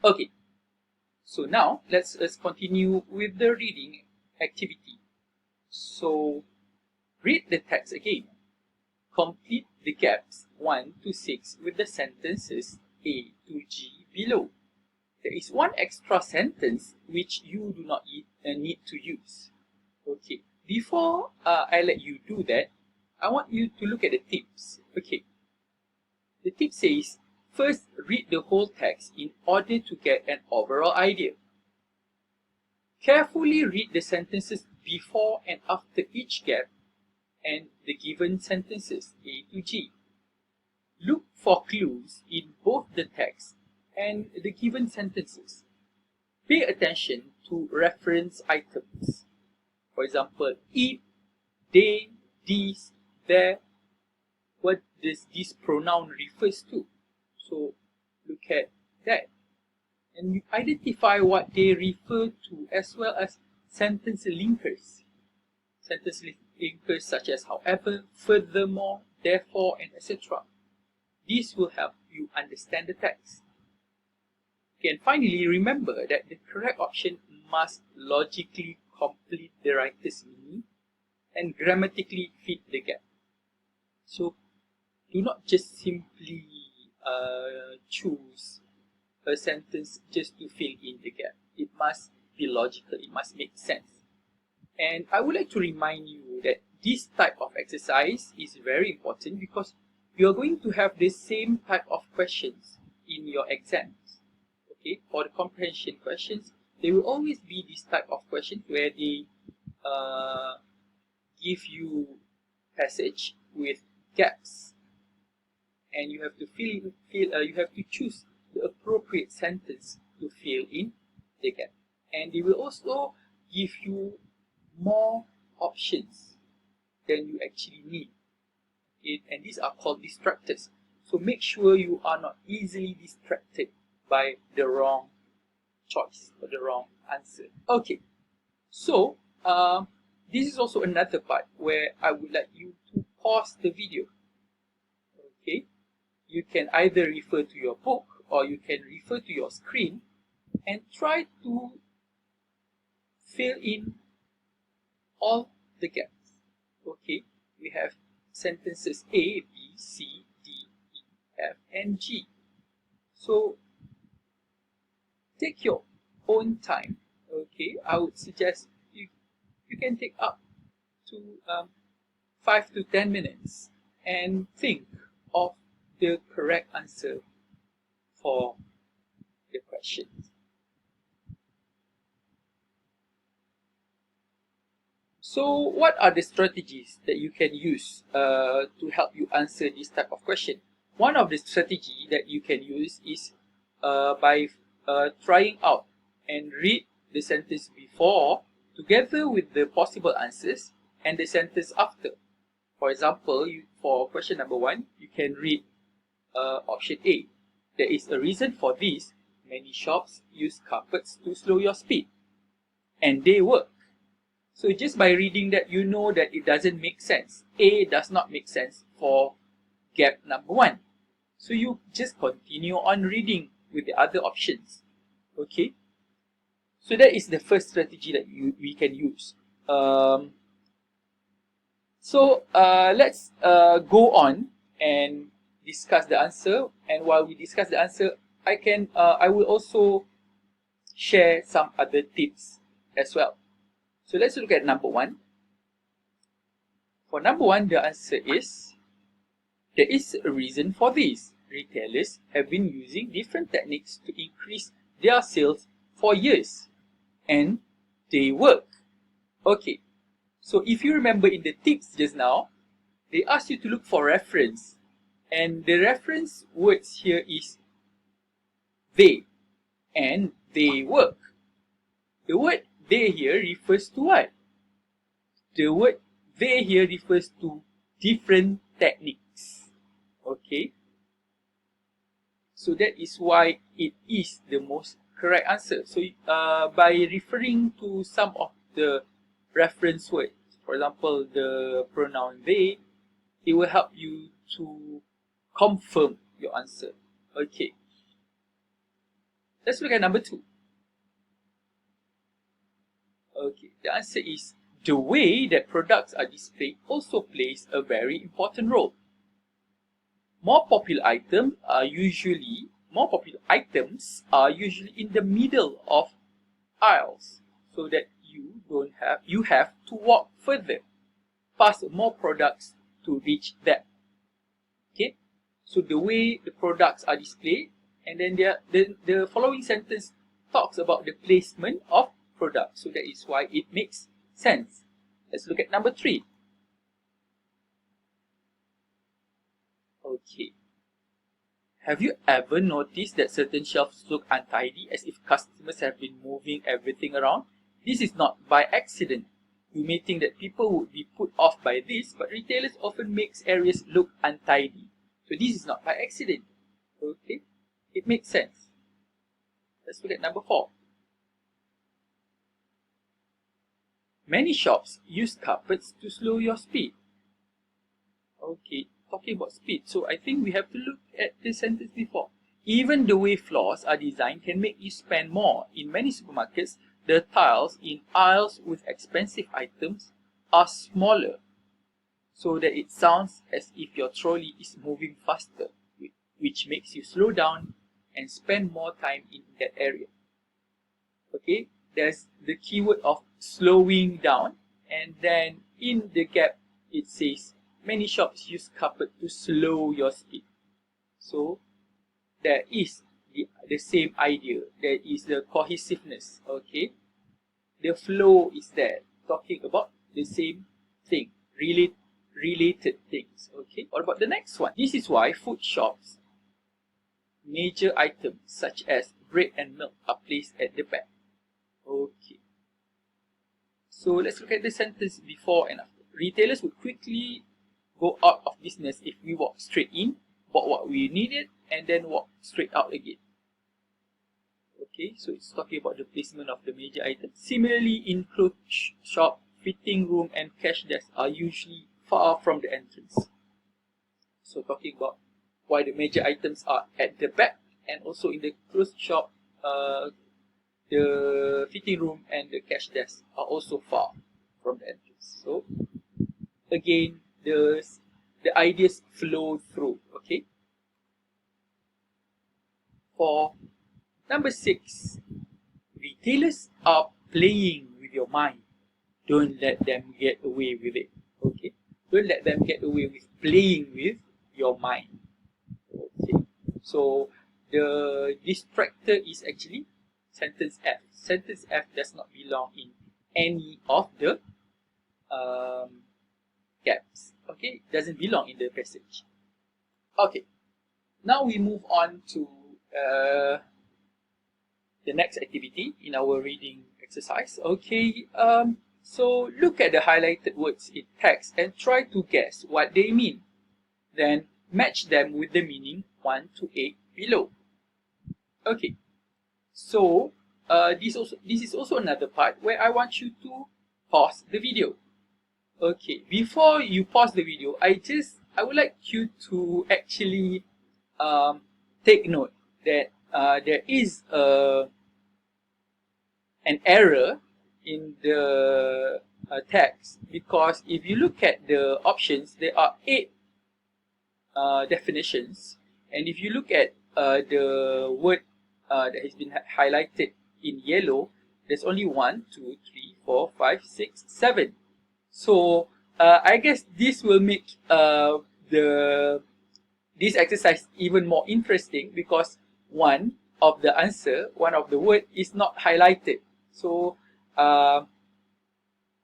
Okay, so now let's continue with the reading activity. So read the text again. Complete the gaps 1 to 6 with the sentences A to G below. There is one extra sentence which you do not need to use. Okay, before I let you do that, I want you to look at the tips. Okay, the tip says, first read the whole text in order to get an overall idea. Carefully read the sentences before and after each gap and the given sentences A to G. Look for clues in both the text and the given sentences. Pay attention to reference items. For example, it, they, these, their. What does this pronoun refers to? So look at that. And you identify what they refer to as well as sentence linkers. Sentence linkers such as however, furthermore, therefore, and etc. This will help you understand the text. Okay, and finally, remember that the correct option must logically complete the writer's meaning and grammatically fit the gap. So do not just simply choose a sentence just to fill in the gap. It must be logical, it must make sense. And I would like to remind you that this type of exercise is very important because you are going to have the same type of questions in your exams. Okay, for the comprehension questions, there will always be this type of questions where they give you passage with gaps, and you have to you have to choose the appropriate sentence to fill in the gap. And they will also give you more options than you actually need. And these are called distractors. So make sure you are not easily distracted by the wrong choice or the wrong answer. Okay, so this is also another part where I would like you to pause the video. Okay, you can either refer to your book or you can refer to your screen and try to fill in all the gaps. Okay, we have sentences A, B, C, D, E, F, and G. So take your own time. Okay, I would suggest you can take up to 5 to 10 minutes and think of the correct answer for the questions. So what are the strategies that you can use to help you answer this type of question? One of the strategy that you can use is by trying out and read the sentence before together with the possible answers and the sentence after. For example, for question number 1, you can read option A. There is a reason for this. Many shops use carpets to slow your speed, and they work. So just by reading that, you know that it doesn't make sense. A does not make sense for gap number 1. So you just continue on reading with the other options. Okay. So that is the first strategy that we can use. Let's go on and discuss the answer. And while we discuss the answer, I will also share some other tips as well. So let's look at number 1. For number 1, the answer is, there is a reason for this. Retailers have been using different techniques to increase their sales for years, and they work. Okay, so if you remember in the tips just now, they asked you to look for reference, and the reference words here is they, and they work. The word they here refers to what? The word they here refers to different techniques. Okay, so that is why it is the most correct answer. So by referring to some of the reference words, for example, the pronoun they, it will help you to confirm your answer. Okay. Let's look at number 2. Okay, the answer is the way that products are displayed also plays a very important role. More popular items are usually in the middle of aisles, so that you have to walk further past more products to reach them. Okay, so the way the products are displayed, and then the following sentence talks about the placement of products, so that is why it makes sense. Let's look at number 3. Okay, have you ever noticed that certain shelves look untidy, as if customers have been moving everything around? This is not by accident. You may think that people would be put off by this, but retailers often make areas look untidy. So this is not by accident. Okay, it makes sense. Let's look at number 4. Many shops use carpets to slow your speed. Okay, talking about speed, so I think we have to look at the sentence before. Even the way floors are designed can make you spend more. In many supermarkets, the tiles in aisles with expensive items are smaller, so that it sounds as if your trolley is moving faster, which makes you slow down and spend more time in that area. Okay, there's the keyword of slowing down, and then in the gap it says many shops use carpet to slow your speed. So there is the same idea. There is the cohesiveness. Okay, the flow is there, talking about the same thing, related things. Okay, what about the next one? This is why food shops, major items such as bread and milk are placed at the back. Okay, so let's look at the sentence before and after. Retailers would quickly go out of business if we walk straight in, bought what we needed, and then walk straight out again. Okay, so it's talking about the placement of the major items. Similarly, in clothes shop, fitting room and cash desk are usually far from the entrance. So talking about why the major items are at the back, and also in the clothes shop, the fitting room and the cash desk are also far from the entrance. So again, the ideas flow through. Okay. For number 6, retailers are playing with your mind. Don't let them get away with it. Okay, don't let them get away with playing with your mind. Okay, so the distractor is actually sentence F. Sentence F does not belong in any of the gaps. Okay, it doesn't belong in the passage. Okay, now we move on to the next activity in our reading exercise. Okay, so look at the highlighted words in text and try to guess what they mean. Then match them with the meaning 1 to 8 below. Okay, so this is also another part where I want you to pause the video. Okay, before you pause the video, I would like you to actually take note that there is an error in the text, because if you look at the options, there are 8 definitions, and if you look at the word that has been highlighted in yellow, there's only 1, 2, 3, 4, 5, 6, 7. So I guess this will make this exercise even more interesting, because one of the word is not highlighted. So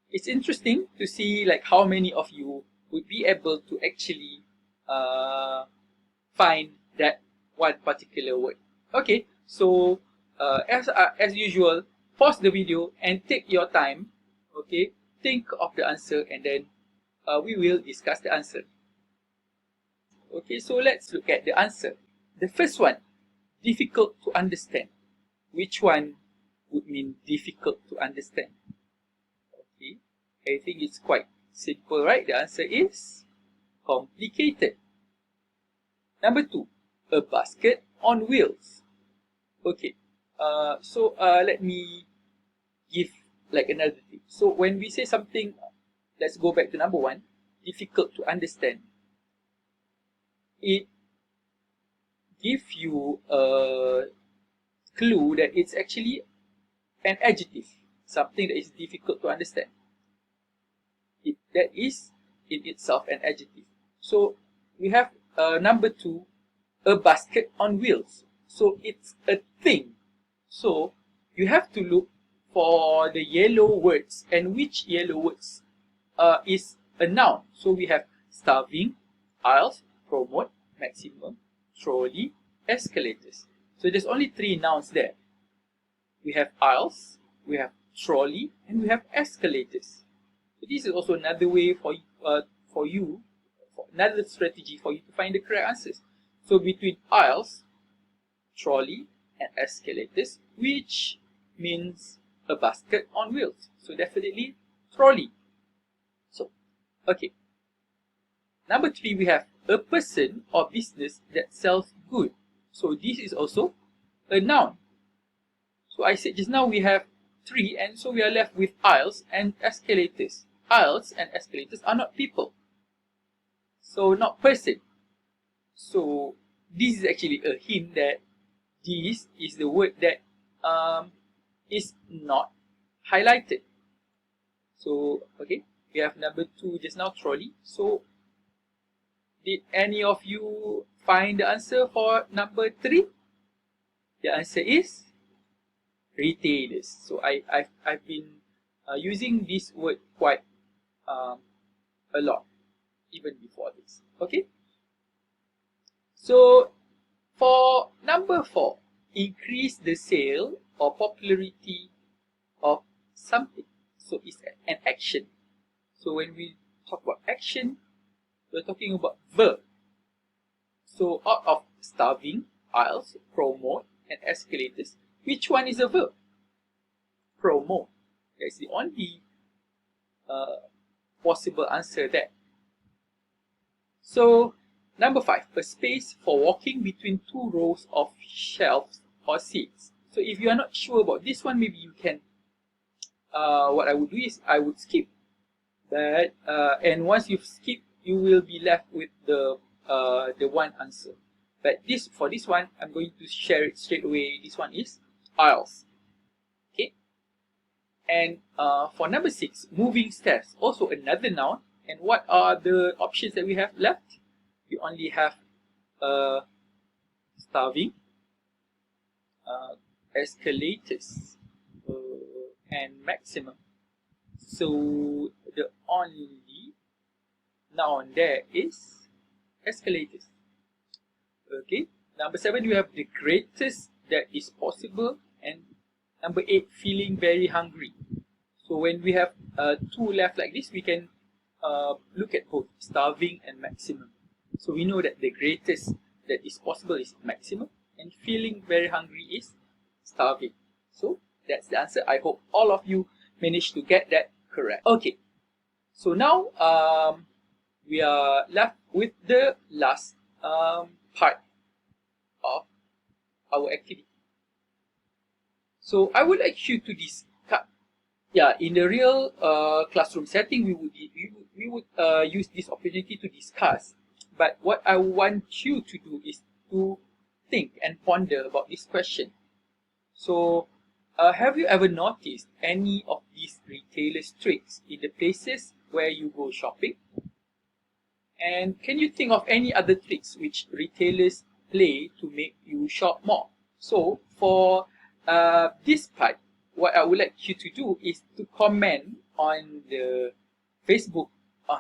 it's interesting to see like how many of you would be able to actually find that one particular word. Okay, so as usual, pause the video and take your time. Okay, think of the answer, and then we will discuss the answer. Okay, so let's look at the answer. The first one, difficult to understand. Which one would mean difficult to understand? Okay, I think it's quite simple, right? The answer is complicated. Number 2, a basket on wheels. Okay, Let me give like another tip. So when we say something, let's go back to number 1, difficult to understand. It gives you a clue that it's actually an adjective, something that is difficult to understand. That is in itself an adjective. So we have number 2, a basket on wheels. So it's a thing. So you have to look for the yellow words, and which yellow words is a noun. So we have starving, aisles, promote, maximum, trolley, escalators. So there's only 3 nouns there. We have aisles, we have trolley, and we have escalators. So this is also another way for another strategy for you to find the correct answers. So between aisles, trolley, and escalators, which means a basket on wheels. So definitely trolley. So, okay. Number 3, we have a person or business that sells goods. So this is also a noun. So I said just now we have 3, and so we are left with aisles and escalators. Aisles and escalators are not people. So not person. So this is actually a hint that this is the word that is not highlighted. So okay, we have number 2 just now, trolley. So did any of you find the answer for number 3? The answer is retailers. So I've been using this word quite a lot even before this. Okay. So for number 4, increase the sale or popularity of something. So it's an action. So when we talk about action, we're talking about verb. So out of starving, aisles, promote, and escalators, which one is a verb? Promote. That's the only possible answer there. So number 5, a space for walking between 2 rows of shelves or seats. So if you are not sure about this one, maybe you can, what I would do is I would skip that, and once you've skipped, you will be left with the one answer. But for this one, I'm going to share it straight away. This one is aisles. Okay. And for number 6, moving stairs, also another noun. And what are the options that we have left? We only have starving, escalators, and maximum. So the only noun there is escalators. Okay. Number 7, we have the greatest that is possible, and number 8, feeling very hungry. So when we have 2 left like this, we can look at both starving and maximum. So we know that the greatest that is possible is maximum, and feeling very hungry is starving. So that's the answer. I hope all of you managed to get that correct. Okay, so now we are left with the last part of our activity. So I would like you to discuss. Yeah, in the real classroom setting, we would use this opportunity to discuss. But what I want you to do is to think and ponder about this question. So, have you ever noticed any of these retailers' tricks in the places where you go shopping? And can you think of any other tricks which retailers play to make you shop more? So, for this part, what I would like you to do is to comment on the Facebook,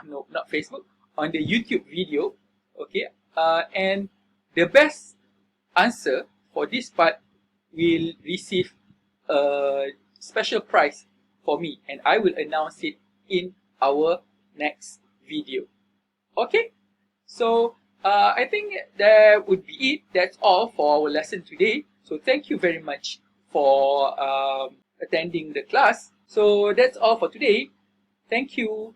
no, not Facebook, on the YouTube video, okay? And the best answer for this part will receive a special prize for me, and I will announce it in our next video. Okay? So, I think that would be it. That's all for our lesson today. So, thank you very much for attending the class. So that's all for today. Thank you.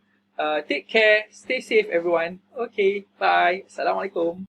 Take care. Stay safe, everyone. Okay. Bye. Assalamualaikum.